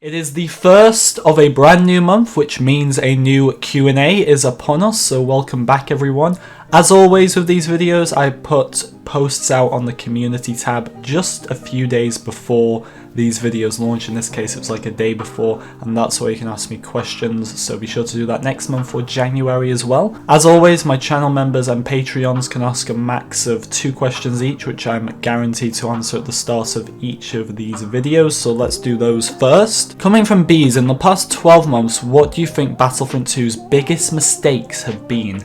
It is the first of a brand new month, which means a new Q&A is upon us, so welcome back everyone. As always with these videos, I put posts out on the community tab just a few days before these videos launch. In this case it was like a day before, and that's where you can ask me questions, so be sure to do that next month or January as well. As always, my channel members and Patreons can ask a max of 2 questions each, which I'm guaranteed to answer at the start of each of these videos, so let's do those first. Coming from Bees, in the past 12 months, what do you think Battlefront 2's biggest mistakes have been?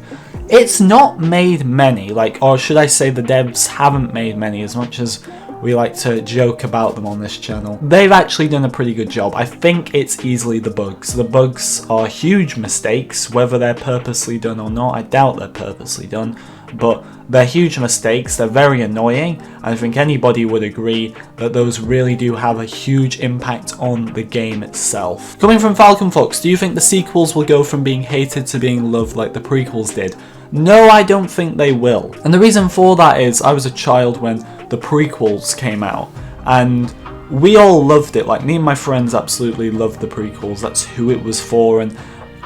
It's not made many, or should I say the devs haven't made many, as much as we like to joke about them on this channel. They've actually done a pretty good job. I think it's easily the bugs. The bugs are huge mistakes, whether they're purposely done or not. I doubt they're purposely done, but they're huge mistakes. They're very annoying. I think anybody would agree that those really do have a huge impact on the game itself. Coming from Falcon Fox, do you think the sequels will go from being hated to being loved like the prequels did? No, I don't think they will. And the reason for that is I was a child when the prequels came out, and we all loved it. Like, me and my friends absolutely loved the prequels. That's who it was for, and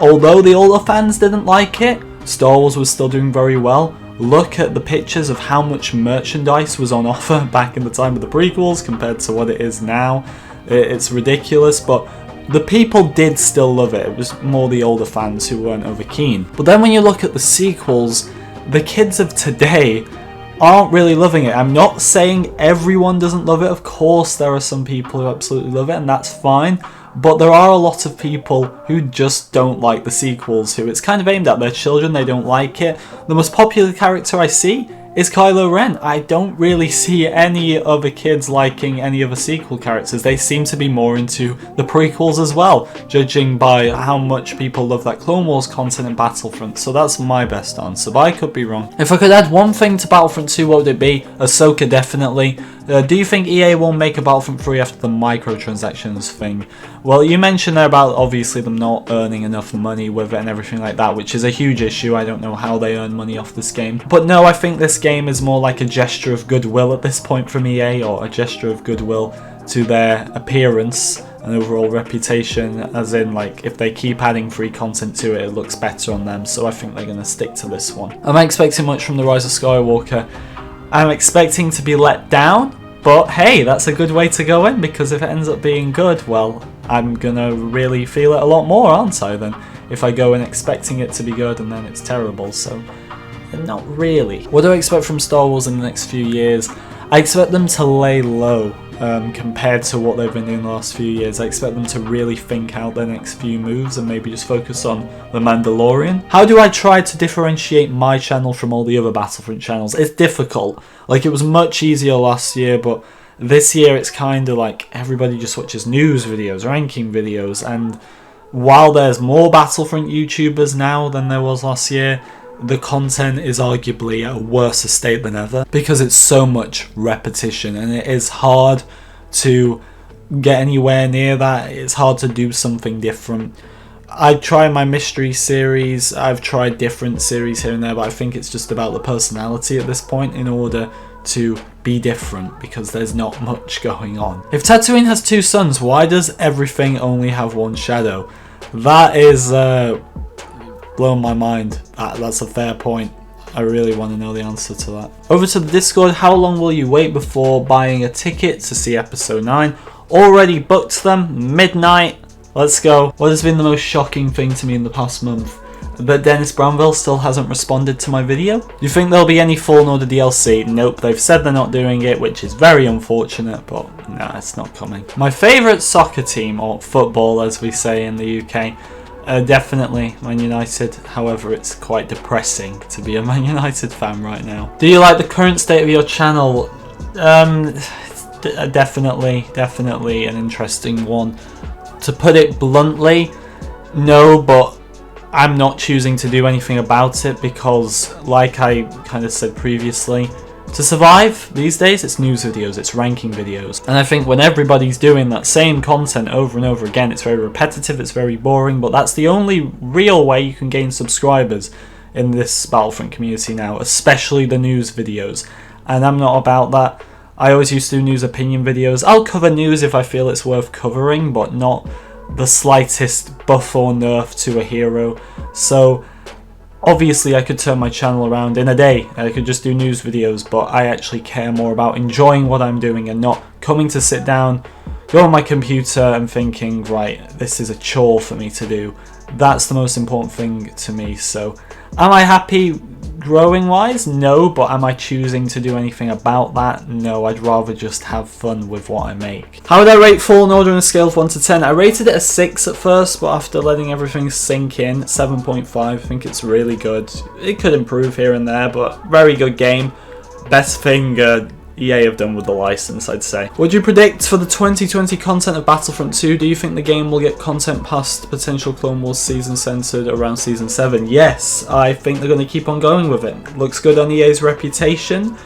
although the older fans didn't like it, Star Wars was still doing very well. Look at the pictures of how much merchandise was on offer back in the time of the prequels compared to what it is now. It's ridiculous, but the people did still love it. It was more the older fans who weren't over keen. But then when you look at the sequels, the kids of today aren't really loving it. I'm not saying everyone doesn't love it. Of course there are some people who absolutely love it, and that's fine. But there are a lot of people who just don't like the sequels, who it's kind of aimed at their children. They don't like it. The most popular character I see is Kylo Ren. I don't really see any other kids liking any other sequel characters. They seem to be more into the prequels as well, judging by how much people love that Clone Wars content in Battlefront. So that's my best answer, but I could be wrong. If I could add one thing to Battlefront 2, what would it be? Ahsoka, definitely. Do you think EA will make a Battlefront 3 after the microtransactions thing? Well, you mentioned there about obviously them not earning enough money with it and everything like that, which is a huge issue. I don't know how they earn money off this game. But no, I think this game is more like a gesture of goodwill at this point from EA, or a gesture of goodwill to their appearance and overall reputation, as in, like, if they keep adding free content to it, it looks better on them. So I think they're going to stick to this one. Am I expecting much from The Rise of Skywalker? I'm expecting to be let down, but hey, that's a good way to go in, because if it ends up being good, well, I'm gonna really feel it a lot more, aren't I, than if I go in expecting it to be good and then it's terrible. So not really. What do I expect from Star Wars in the next few years? I expect them to lay low compared to what they've been doing the last few years. I expect them to really think out their next few moves and maybe just focus on the Mandalorian. How do I try to differentiate my channel from all the other Battlefront channels? It's difficult. Like, it was much easier last year, but this year it's kind of like everybody just watches news videos, ranking videos, and while there's more Battlefront YouTubers now than there was last year, the content is arguably at a worse state than ever, because it's so much repetition and it is hard to get anywhere near that. It's hard to do something different. I try my mystery series, I've tried different series here and there, but I think it's just about the personality at this point in order to be different, because there's not much going on. If Tatooine has 2 suns, why does everything only have 1 shadow? That is blown my mind. That's a fair point. I really want to know the answer to that. Over to the Discord. How long will you wait before buying a ticket to see episode 9? Already booked them. Midnight. Let's go. What has been the most shocking thing to me in the past month? That Dennis Bramwell still hasn't responded to my video. Do you think there'll be any Fallen Order DLC? Nope, they've said they're not doing it, which is very unfortunate, but no, it's not coming. My favourite soccer team, or football as we say in the UK, definitely Man United. However, it's quite depressing to be a Man United fan right now. Do you like the current state of your channel? Definitely an interesting one. To put it bluntly, no, but I'm not choosing to do anything about it, because, like I kind of said previously, to survive these days, it's news videos, it's ranking videos. And I think when everybody's doing that same content over and over again, it's very repetitive, it's very boring, but that's the only real way you can gain subscribers in this Battlefront community now, especially the news videos. And I'm not about that. I always used to do news opinion videos. I'll cover news if I feel it's worth covering, but not the slightest buff or nerf to a hero. So obviously I could turn my channel around in a day. I could just do news videos, but I actually care more about enjoying what I'm doing and not coming to sit down, go on my computer and thinking, right, this is a chore for me to do. That's the most important thing to me. So am I happy growing wise? No. But am I choosing to do anything about that? No. I'd rather just have fun with what I make. How would I rate Fallen Order on a scale of 1 to 10? I rated it a 6 at first, but after letting everything sink in, 7.5. I think it's really good. It could improve here and there, but very good game. Best thing EA have done with the license, I'd say. What do you predict for the 2020 content of Battlefront 2? Do you think the game will get content past potential Clone Wars season centered around season 7? Yes, I think they're going to keep on going with it. Looks good on EA's reputation.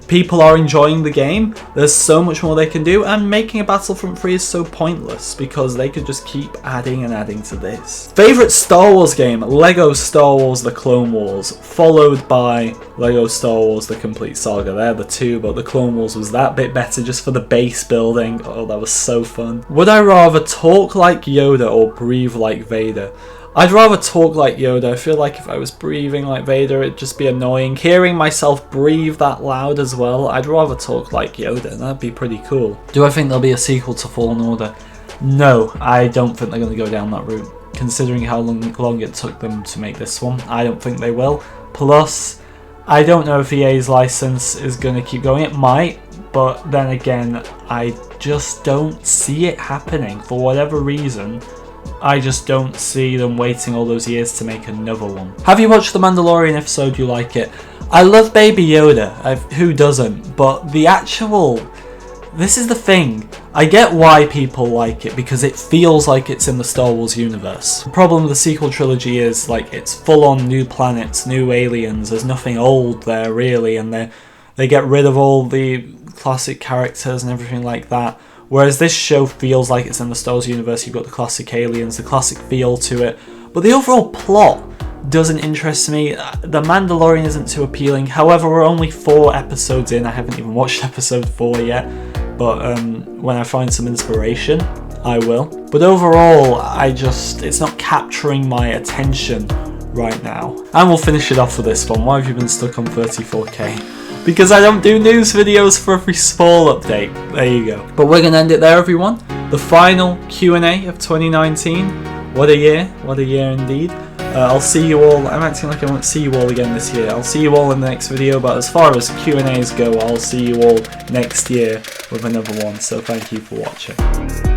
People are enjoying the game. There's so much more they can do, and making a Battlefront 3 is so pointless because they could just keep adding and adding to this. Favorite Star Wars game? Lego Star Wars The Clone Wars, followed by Lego Star Wars The Complete Saga. They're the two, but The Clone Wars was that bit better just for the base building. Oh, that was so fun. Would I rather talk like Yoda or breathe like Vader? I'd rather talk like Yoda. I feel like if I was breathing like Vader, it'd just be annoying. Hearing myself breathe that loud as well, I'd rather talk like Yoda. That'd be pretty cool. Do I think there'll be a sequel to Fallen Order? No, I don't think they're going to go down that route. Considering how long it took them to make this one, I don't think they will. Plus, I don't know if EA's license is going to keep going. It might, but then again, I just don't see it happening for whatever reason. I just don't see them waiting all those years to make another one. Have you watched The Mandalorian? If so, do you like it? I love Baby Yoda. Who doesn't? But this is the thing. I get why people like it, because it feels like it's in the Star Wars universe. The problem with the sequel trilogy is, like, it's full on new planets, new aliens. There's nothing old there really, and they get rid of all the classic characters and everything like that. Whereas this show feels like it's in the Star Wars universe. You've got the classic aliens, the classic feel to it. But the overall plot doesn't interest me. The Mandalorian isn't too appealing. However, we're only 4 episodes in. I haven't even watched episode 4 yet. But when I find some inspiration, I will. But overall, it's not capturing my attention right now. And we'll finish it off with this one. Why have you been stuck on 34k? Because I don't do news videos for every small update. There you go. But we're going to end it there, everyone. The final Q&A of 2019. What a year indeed. I'll see you all. I'm acting like I won't see you all again this year. I'll see you all in the next video, but as far as Q&As go, I'll see you all next year with another one. So thank you for watching.